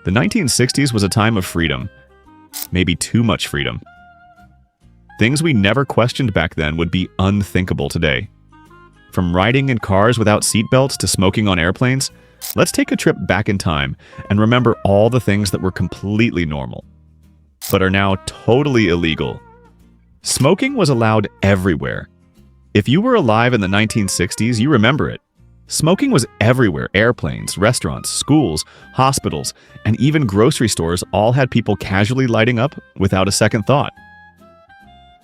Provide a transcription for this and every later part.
The 1960s was a time of freedom. Maybe too much freedom. Things we never questioned back then would be unthinkable today. From riding in cars without seatbelts to smoking on airplanes, let's take a trip back in time and remember all the things that were completely normal, but are now totally illegal. Smoking was allowed everywhere. If you were alive in the 1960s, you remember it. Smoking was everywhere. Airplanes, restaurants, schools, hospitals, and even grocery stores all had people casually lighting up without a second thought.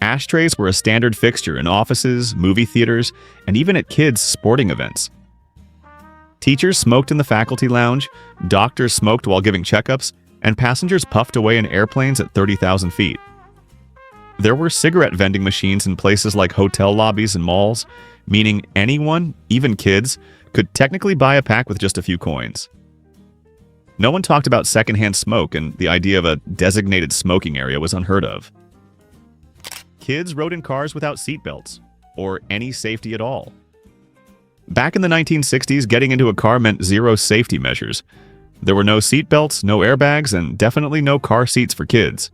Ashtrays were a standard fixture in offices, movie theaters, and even at kids' sporting events. Teachers smoked in the faculty lounge, doctors smoked while giving checkups, and passengers puffed away in airplanes at 30,000 feet. There were cigarette vending machines in places like hotel lobbies and malls, meaning anyone, even kids, could technically buy a pack with just a few coins. No one talked about secondhand smoke, and the idea of a designated smoking area was unheard of. Kids rode in cars without seatbelts, or any safety at all. Back in the 1960s, getting into a car meant zero safety measures. There were no seatbelts, no airbags, and definitely no car seats for kids.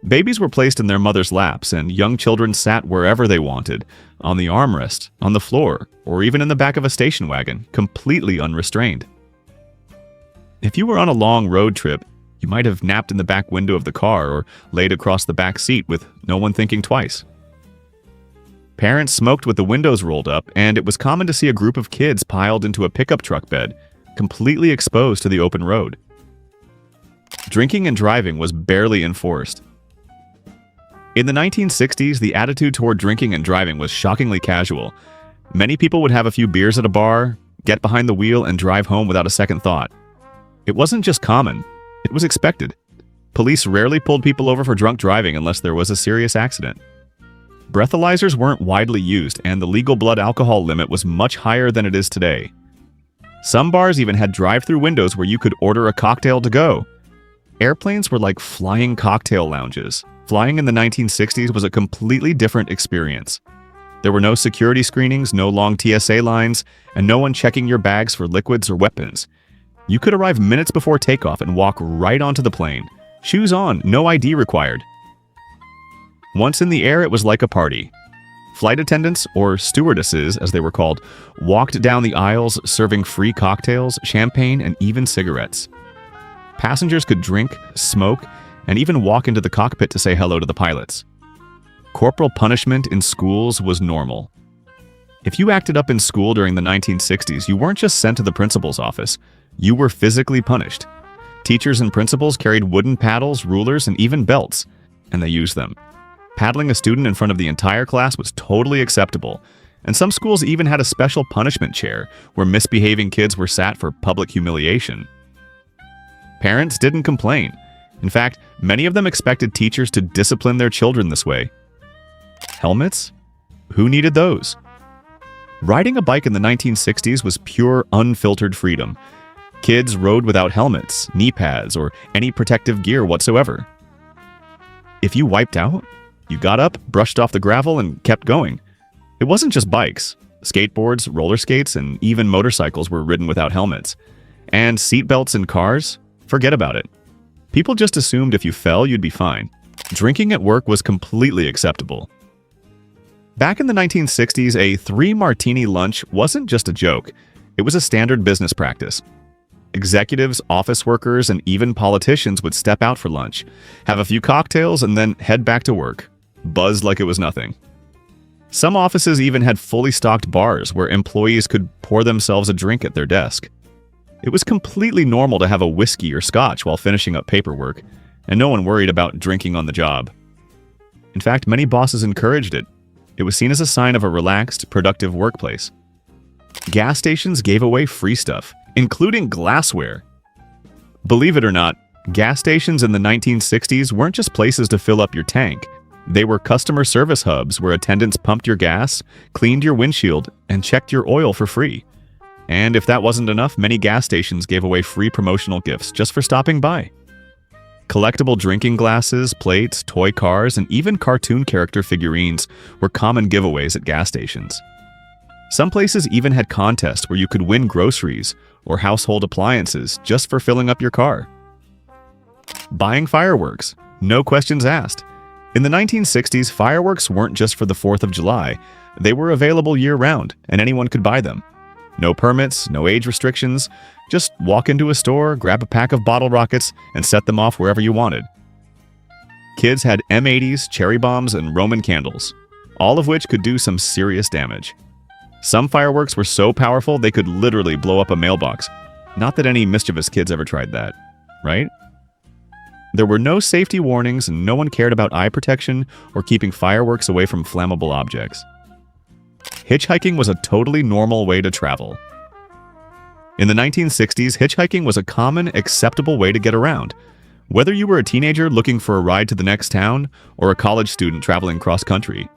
Babies were placed in their mother's laps, and young children sat wherever they wanted, on the armrest, on the floor, or even in the back of a station wagon, completely unrestrained. If you were on a long road trip, you might have napped in the back window of the car or laid across the back seat with no one thinking twice. Parents smoked with the windows rolled up, and it was common to see a group of kids piled into a pickup truck bed, completely exposed to the open road. Drinking and driving was barely enforced. In the 1960s, the attitude toward drinking and driving was shockingly casual. Many people would have a few beers at a bar, get behind the wheel, and drive home without a second thought. It wasn't just common. It was expected. Police rarely pulled people over for drunk driving unless there was a serious accident. Breathalyzers weren't widely used, and the legal blood alcohol limit was much higher than it is today. Some bars even had drive-through windows where you could order a cocktail to go. Airplanes were like flying cocktail lounges. Flying in the 1960s was a completely different experience. There were no security screenings, no long TSA lines, and no one checking your bags for liquids or weapons. You could arrive minutes before takeoff and walk right onto the plane. Shoes on, no ID required. Once in the air, it was like a party. Flight attendants, or stewardesses as they were called, walked down the aisles serving free cocktails, champagne, and even cigarettes. Passengers could drink, smoke, and even walk into the cockpit to say hello to the pilots. Corporal punishment in schools was normal. If you acted up in school during the 1960s, you weren't just sent to the principal's office. You were physically punished. Teachers and principals carried wooden paddles, rulers, and even belts, and they used them. Paddling a student in front of the entire class was totally acceptable, and some schools even had a special punishment chair where misbehaving kids were sat for public humiliation. Parents didn't complain. In fact, many of them expected teachers to discipline their children this way. Helmets? Who needed those? Riding a bike in the 1960s was pure, unfiltered freedom. Kids rode without helmets, knee pads, or any protective gear whatsoever. If you wiped out, you got up, brushed off the gravel, and kept going. It wasn't just bikes. Skateboards, roller skates, and even motorcycles were ridden without helmets. And seatbelts in cars? Forget about it. People just assumed if you fell, you'd be fine. Drinking at work was completely acceptable. Back in the 1960s, a 3-martini lunch wasn't just a joke. It was a standard business practice. Executives, office workers, and even politicians would step out for lunch, have a few cocktails, and then head back to work, buzzed like it was nothing. Some offices even had fully stocked bars where employees could pour themselves a drink at their desk. It was completely normal to have a whiskey or scotch while finishing up paperwork, and no one worried about drinking on the job. In fact, many bosses encouraged it. It was seen as a sign of a relaxed, productive workplace. Gas stations gave away free stuff, including glassware. Believe it or not, gas stations in the 1960s weren't just places to fill up your tank. They were customer service hubs where attendants pumped your gas, cleaned your windshield, and checked your oil for free. And if that wasn't enough, many gas stations gave away free promotional gifts just for stopping by. Collectible drinking glasses, plates, toy cars, and even cartoon character figurines were common giveaways at gas stations. Some places even had contests where you could win groceries or household appliances just for filling up your car. Buying fireworks. No questions asked. In the 1960s, fireworks weren't just for the 4th of July. They were available year-round, and anyone could buy them. No permits, no age restrictions. Just walk into a store, grab a pack of bottle rockets, and set them off wherever you wanted. Kids had M80s, cherry bombs, and Roman candles, all of which could do some serious damage. Some fireworks were so powerful they could literally blow up a mailbox. Not that any mischievous kids ever tried that, right? There were no safety warnings, and no one cared about eye protection or keeping fireworks away from flammable objects. Hitchhiking was a totally normal way to travel. In the 1960s, hitchhiking was a common, acceptable way to get around. Whether you were a teenager looking for a ride to the next town or a college student traveling cross-country.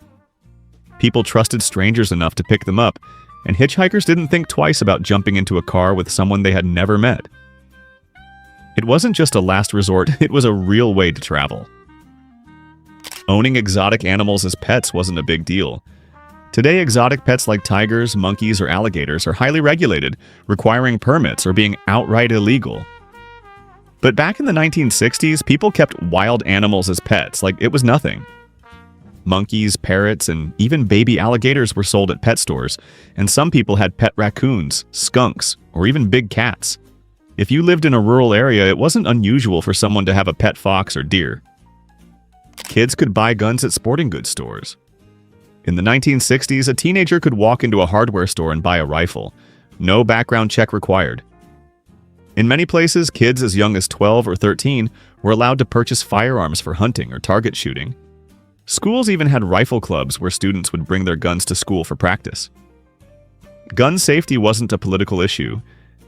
People trusted strangers enough to pick them up, and hitchhikers didn't think twice about jumping into a car with someone they had never met. It wasn't just a last resort, it was a real way to travel. Owning exotic animals as pets wasn't a big deal. Today, exotic pets like tigers, monkeys, or alligators are highly regulated, requiring permits or being outright illegal. But back in the 1960s, people kept wild animals as pets like it was nothing. Monkeys, parrots, and even baby alligators were sold at pet stores, and some people had pet raccoons, skunks, or even big cats. If you lived in a rural area, it wasn't unusual for someone to have a pet fox or deer. Kids could buy guns at sporting goods stores. In the 1960s, a teenager could walk into a hardware store and buy a rifle. No background check required. In many places, kids as young as 12 or 13 were allowed to purchase firearms for hunting or target shooting. Schools even had rifle clubs where students would bring their guns to school for practice. Gun safety wasn't a political issue.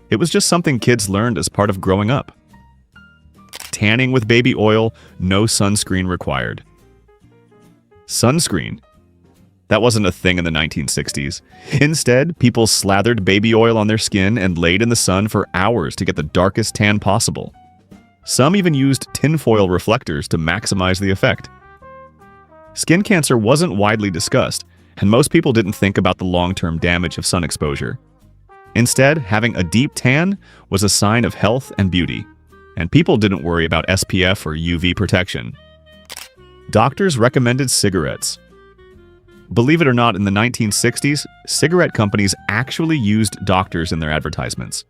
It was just something kids learned as part of growing up. Tanning with baby oil, no sunscreen required. Sunscreen. That wasn't a thing in the 1960s. Instead, people slathered baby oil on their skin and laid in the sun for hours to get the darkest tan possible. Some even used tinfoil reflectors to maximize the effect. Skin cancer wasn't widely discussed, and most people didn't think about the long-term damage of sun exposure. Instead, having a deep tan was a sign of health and beauty, and people didn't worry about SPF or UV protection. Doctors recommended cigarettes. Believe it or not, in the 1960s, cigarette companies actually used doctors in their advertisements.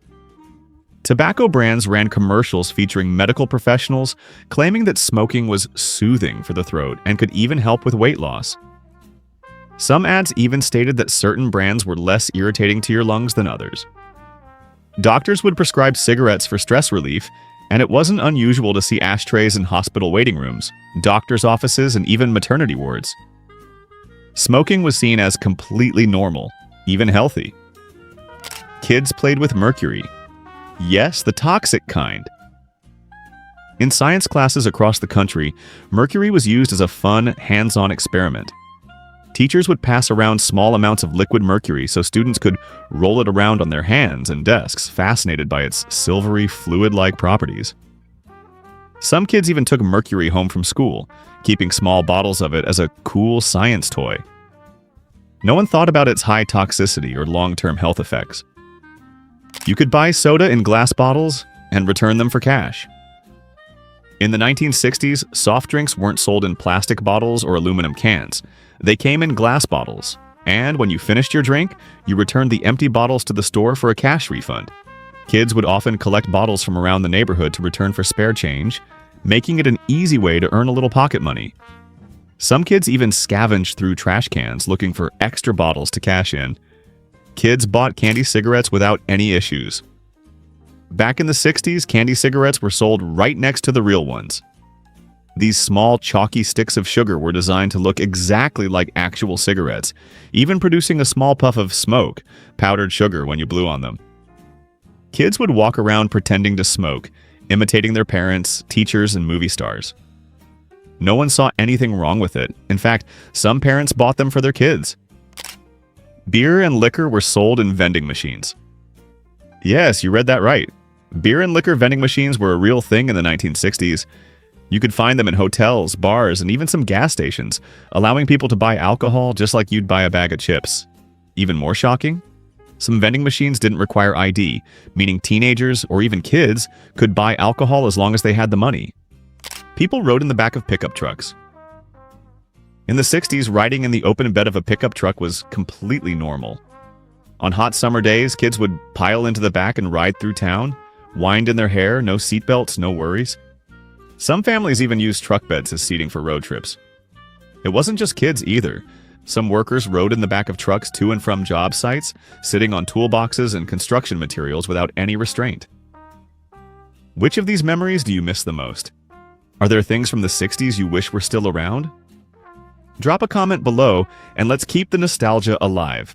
Tobacco brands ran commercials featuring medical professionals claiming that smoking was soothing for the throat and could even help with weight loss. Some ads even stated that certain brands were less irritating to your lungs than others. Doctors would prescribe cigarettes for stress relief, and it wasn't unusual to see ashtrays in hospital waiting rooms, doctors' offices, and even maternity wards. Smoking was seen as completely normal, even healthy. Kids played with mercury. Yes, the toxic kind. In science classes across the country, mercury was used as a fun, hands-on experiment. Teachers would pass around small amounts of liquid mercury so students could roll it around on their hands and desks, fascinated by its silvery, fluid-like properties. Some kids even took mercury home from school, keeping small bottles of it as a cool science toy. No one thought about its high toxicity or long-term health effects. You could buy soda in glass bottles and return them for cash. In the 1960s, soft drinks weren't sold in plastic bottles or aluminum cans. They came in glass bottles, and when you finished your drink, you returned the empty bottles to the store for a cash refund. Kids would often collect bottles from around the neighborhood to return for spare change, making it an easy way to earn a little pocket money. Some kids even scavenged through trash cans looking for extra bottles to cash in. Kids bought candy cigarettes without any issues. Back in the 60s, candy cigarettes were sold right next to the real ones. These small, chalky sticks of sugar were designed to look exactly like actual cigarettes, even producing a small puff of smoke, powdered sugar, when you blew on them. Kids would walk around pretending to smoke, imitating their parents, teachers, and movie stars. No one saw anything wrong with it. In fact, some parents bought them for their kids. Beer and liquor were sold in vending machines. Yes, you read that right. Beer and liquor vending machines were a real thing in the 1960s. You could find them in hotels, bars, and even some gas stations, allowing people to buy alcohol just like you'd buy a bag of chips. Even more shocking? Some vending machines didn't require ID, meaning teenagers or even kids could buy alcohol as long as they had the money. People rode in the back of pickup trucks. In the 60s, riding in the open bed of a pickup truck was completely normal. On hot summer days, kids would pile into the back and ride through town, wind in their hair, no seatbelts, no worries. Some families even used truck beds as seating for road trips. It wasn't just kids either. Some workers rode in the back of trucks to and from job sites, sitting on toolboxes and construction materials without any restraint. Which of these memories do you miss the most? Are there things from the 60s you wish were still around? Drop a comment below and let's keep the nostalgia alive.